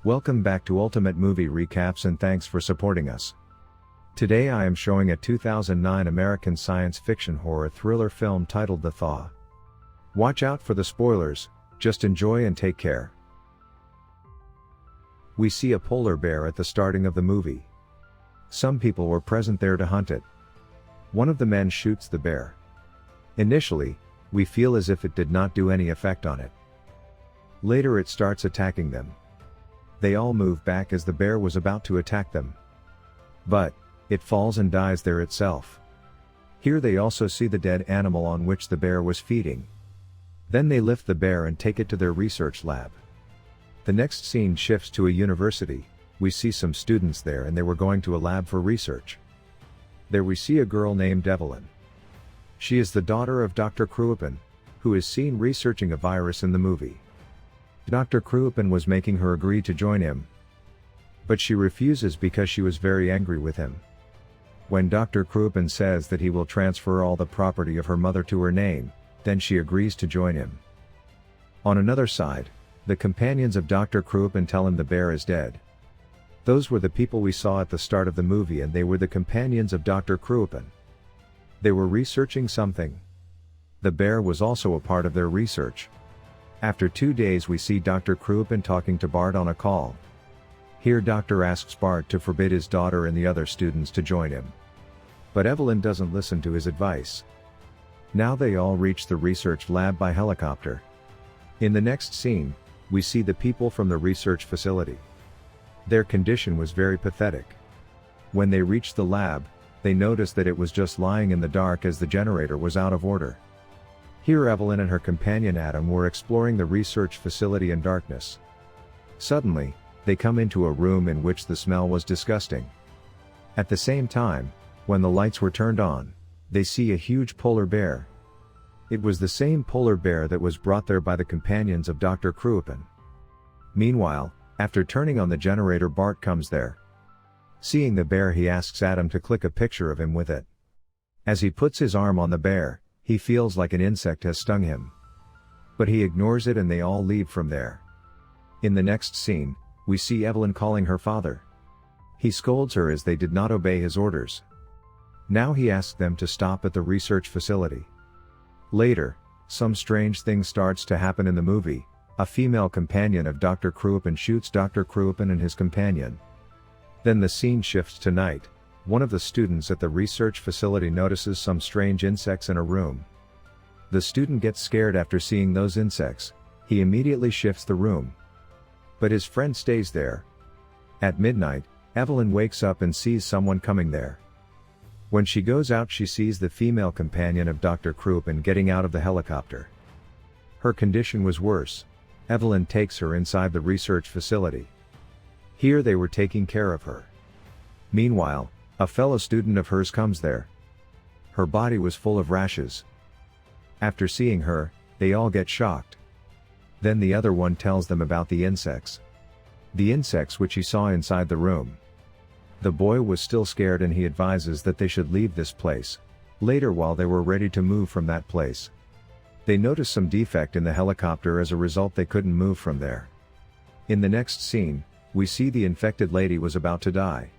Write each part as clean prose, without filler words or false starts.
Welcome back to Ultimate Movie Recaps and thanks for supporting us. Today I am showing a 2009 American science fiction horror thriller film titled The Thaw. Watch out for the spoilers, just enjoy and take care. We see a polar bear at the starting of the movie. Some people were present there to hunt it. One of the men shoots the bear. Initially, we feel as if it did not do any effect on it. Later it starts attacking them. They all move back as the bear was about to attack them. But, it falls and dies there itself. Here they also see the dead animal on which the bear was feeding. Then they lift the bear and take it to their research lab. The next scene shifts to a university. We see some students there and they were going to a lab for research. There we see a girl named Evelyn. She is the daughter of Dr. Cruipen, who is seen researching a virus in the movie. Dr. Cruipen was making her agree to join him. But she refuses because she was very angry with him. When Dr. Cruipen says that he will transfer all the property of her mother to her name, then she agrees to join him. On another side, the companions of Dr. Cruipen tell him the bear is dead. Those were the people we saw at the start of the movie and they were the companions of Dr. Cruipen. They were researching something. The bear was also a part of their research. After 2 days we see Dr. Cruipen talking to Bart on a call. Here Doctor asks Bart to forbid his daughter and the other students to join him. But Evelyn doesn't listen to his advice. Now they all reach the research lab by helicopter. In the next scene, we see the people from the research facility. Their condition was very pathetic. When they reached the lab, they noticed that it was just lying in the dark as the generator was out of order. Here Evelyn and her companion Adam were exploring the research facility in darkness. Suddenly, they come into a room in which the smell was disgusting. At the same time, when the lights were turned on, they see a huge polar bear. It was the same polar bear that was brought there by the companions of Dr. Cruipen. Meanwhile, after turning on the generator, Bart comes there. Seeing the bear, he asks Adam to click a picture of him with it. As he puts his arm on the bear, he feels like an insect has stung him. But he ignores it and they all leave from there. In the next scene, we see Evelyn calling her father. He scolds her as they did not obey his orders. Now he asks them to stop at the research facility. Later, some strange thing starts to happen in the movie. A female companion of Dr. Cruipen shoots Dr. Cruipen and his companion. Then the scene shifts to night. One of the students at the research facility notices some strange insects in a room. The student gets scared after seeing those insects. He immediately shifts the room. But his friend stays there. At midnight, Evelyn wakes up and sees someone coming there. When she goes out, she sees the female companion of Dr. Cruipen getting out of the helicopter. Her condition was worse. Evelyn takes her inside the research facility. Here they were taking care of her. Meanwhile, a fellow student of hers comes there. Her body was full of rashes. After seeing her, they all get shocked. Then the other one tells them about the insects. The insects which he saw inside the room. The boy was still scared and he advises that they should leave this place. Later, while they were ready to move from that place, they notice some defect in the helicopter. As a result, they couldn't move from there. In the next scene, we see the infected lady was about to die.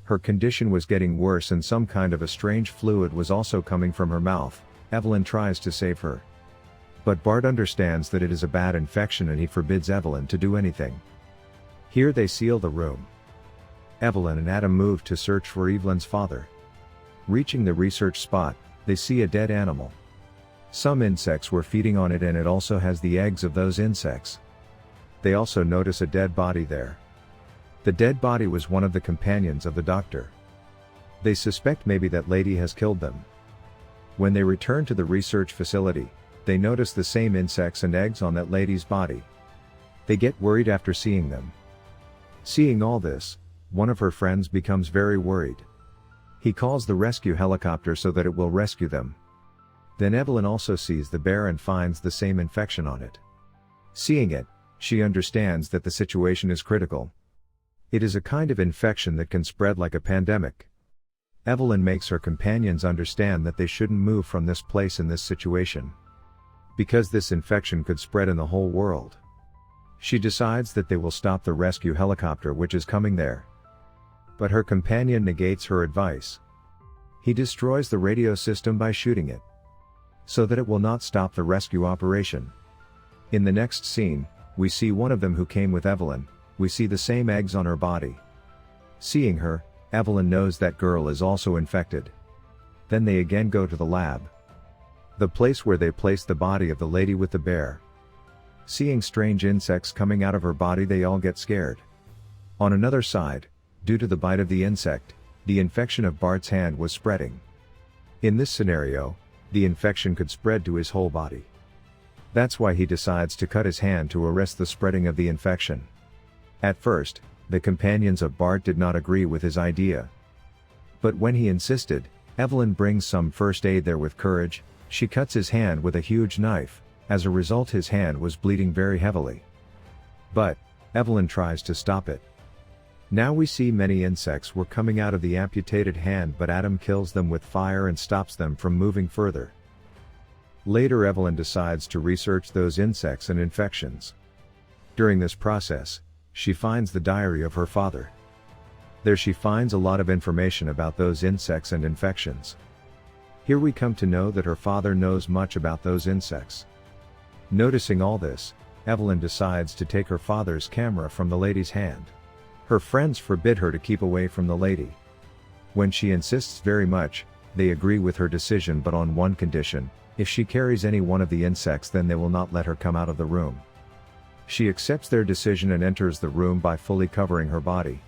Her condition was getting worse and some kind of a strange fluid was also coming from her mouth. Evelyn tries to save her. But Bart understands that it is a bad infection and he forbids Evelyn to do anything. Here they seal the room. Evelyn and Adam move to search for Evelyn's father. Reaching the research spot, they see a dead animal. Some insects were feeding on it and it also has the eggs of those insects. They also notice a dead body there. The dead body was one of the companions of the doctor. They suspect maybe that lady has killed them. When they return to the research facility, they notice the same insects and eggs on that lady's body. They get worried after seeing them. Seeing all this, one of her friends becomes very worried. He calls the rescue helicopter so that it will rescue them. Then Evelyn also sees the bear and finds the same infection on it. Seeing it, she understands that the situation is critical. It is a kind of infection that can spread like a pandemic. Evelyn makes her companions understand that they shouldn't move from this place in this situation, because this infection could spread in the whole world. She decides that they will stop the rescue helicopter which is coming there. But her companion negates her advice. He destroys the radio system by shooting it, so that it will not stop the rescue operation. In the next scene, we see one of them who came with Evelyn. We see the same eggs on her body. Seeing her, Evelyn knows that girl is also infected. Then they again go to the lab, the place where they placed the body of the lady with the bear. Seeing strange insects coming out of her body, they all get scared. On another side, due to the bite of the insect, the infection of Bart's hand was spreading. In this scenario, the infection could spread to his whole body. That's why he decides to cut his hand to arrest the spreading of the infection. At first, the companions of Bart did not agree with his idea. But when he insisted, Evelyn brings some first aid there with courage. She cuts his hand with a huge knife. As a result, his hand was bleeding very heavily. But Evelyn tries to stop it. Now we see many insects were coming out of the amputated hand, but Adam kills them with fire and stops them from moving further. Later, Evelyn decides to research those insects and infections. During this process, she finds the diary of her father. There she finds a lot of information about those insects and infections. Here we come to know that her father knows much about those insects. Noticing all this, Evelyn decides to take her father's camera from the lady's hand. Her friends forbid her to keep away from the lady. When she insists very much, they agree with her decision, but on one condition: if she carries any one of the insects, then they will not let her come out of the room. She accepts their decision and enters the room by fully covering her body.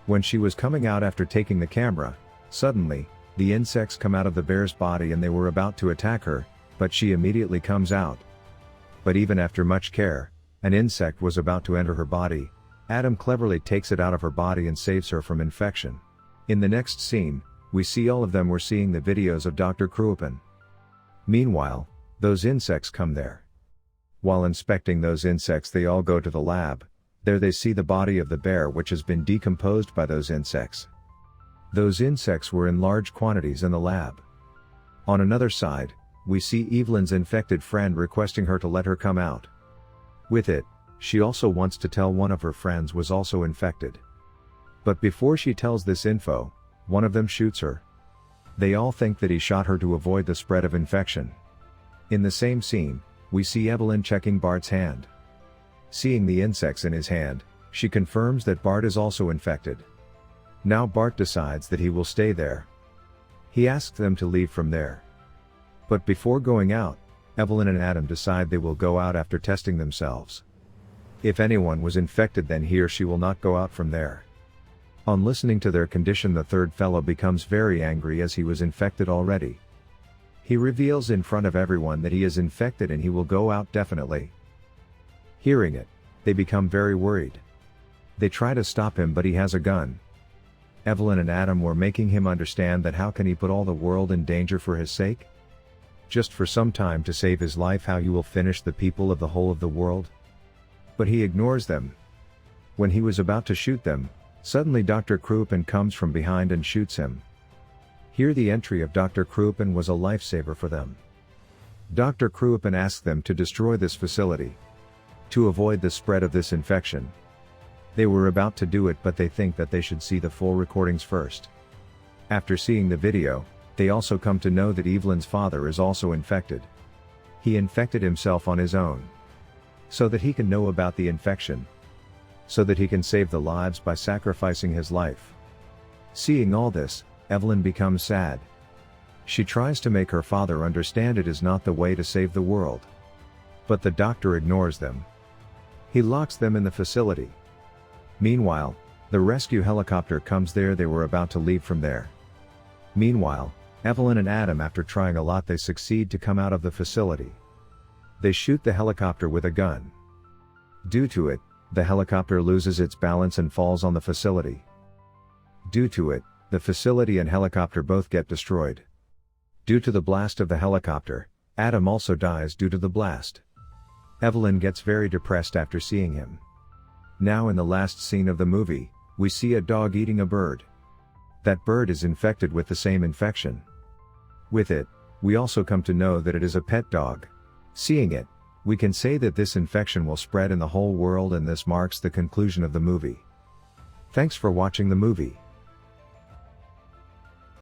When she was coming out after taking the camera, suddenly, the insects come out of the bear's body and they were about to attack her, but she immediately comes out. But even after much care, an insect was about to enter her body. Adam cleverly takes it out of her body and saves her from infection. In the next scene, we see all of them were seeing the videos of Dr. Kruipen. Meanwhile, those insects come there. While inspecting those insects, they all go to the lab. There they see the body of the bear, which has been decomposed by those insects. Those insects were in large quantities in the lab. On another side, we see Evelyn's infected friend requesting her to let her come out. With it, she also wants to tell one of her friends was also infected. But before she tells this info, one of them shoots her. They all think that he shot her to avoid the spread of infection. In the same scene, we see Evelyn checking Bart's hand. Seeing the insects in his hand, she confirms that Bart is also infected. Now Bart decides that he will stay there. He asks them to leave from there. But before going out, Evelyn and Adam decide they will go out after testing themselves. If anyone was infected, then he or she will not go out from there. On listening to their condition, the third fellow becomes very angry as he was infected already. He reveals in front of everyone that he is infected and he will go out definitely. Hearing it, they become very worried. They try to stop him, but he has a gun. Evelyn and Adam were making him understand that how can he put all the world in danger for his sake? Just for some time to save his life, how you will finish the people of the whole of the world? But he ignores them. When he was about to shoot them, suddenly Dr. Kruipen comes from behind and shoots him. Here the entry of Dr. Kruipen was a lifesaver for them. Dr. Kruipen asked them to destroy this facility, to avoid the spread of this infection. They were about to do it, but they think that they should see the full recordings first. After seeing the video, they also come to know that Evelyn's father is also infected. He infected himself on his own, so that he can know about the infection, so that he can save the lives by sacrificing his life. Seeing all this, Evelyn becomes sad. She tries to make her father understand it is not the way to save the world. But the doctor ignores them. He locks them in the facility. Meanwhile, the rescue helicopter comes there. They were about to leave from there. Meanwhile, Evelyn and Adam, after trying a lot, they succeed to come out of the facility. They shoot the helicopter with a gun. Due to it, the helicopter loses its balance and falls on the facility. Due to it, the facility and helicopter both get destroyed. Due to the blast of the helicopter, Adam also dies due to the blast. Evelyn gets very depressed after seeing him. Now in the last scene of the movie, we see a dog eating a bird. That bird is infected with the same infection. With it, we also come to know that it is a pet dog. Seeing it, We can say that this infection will spread in the whole world, and this marks the conclusion of the movie. Thanks for watching the movie.